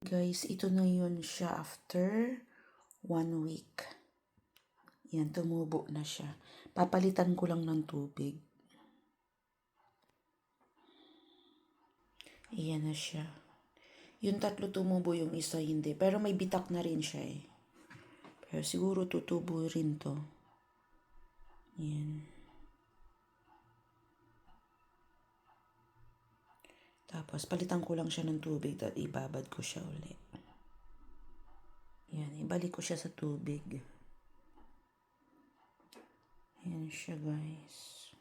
Guys, ito na yun siya after 1 week. Yan, tumubo na siya. Papalitan ko lang ng tubig. Ayan na siya. Yung 3 tumubo, yung isa hindi. Pero may bitak na rin siya eh. Pero siguro tutubo rin to. Yan. Tapos, palitan ko lang siya ng tubig at ibabad ko siya ulit. Yan, ibalik ko siya sa tubig. Yan siya, guys.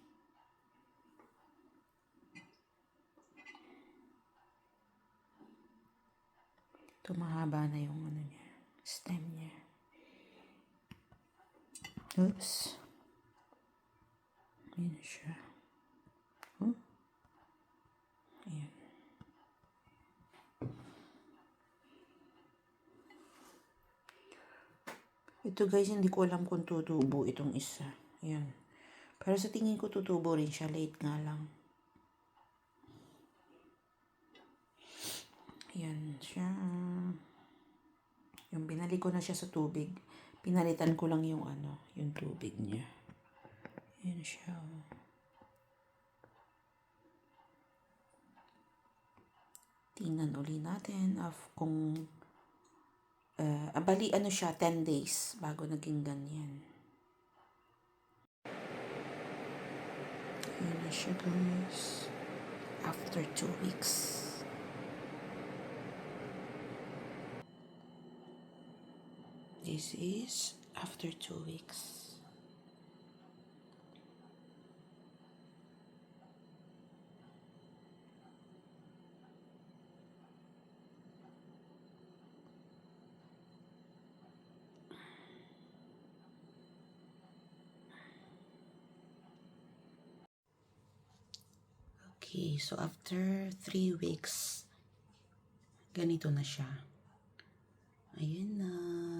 Ito, mahaba na yung ano niya, stem niya. Oops. Yan siya. Ayan. Ito guys, hindi ko alam kung tutubo itong isa. Ayan. Pero sa tingin ko tutubo rin siya. Late nga lang. Ayan siya. Yung binalik ko na siya sa tubig. Pinalitan ko lang yung yung tubig niya. Ayan siya. Tingnan uli natin kung bali siya 10 days bago naging ganyan. Ayan na siya guys. After 2 weeks. This is after 2 weeks. Okay, so after 3 weeks, ganito na siya. Ayan na,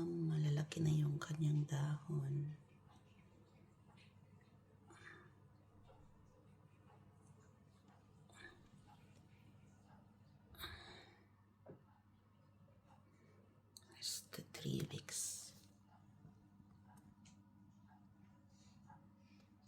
malalaki na yung kanyang dahon.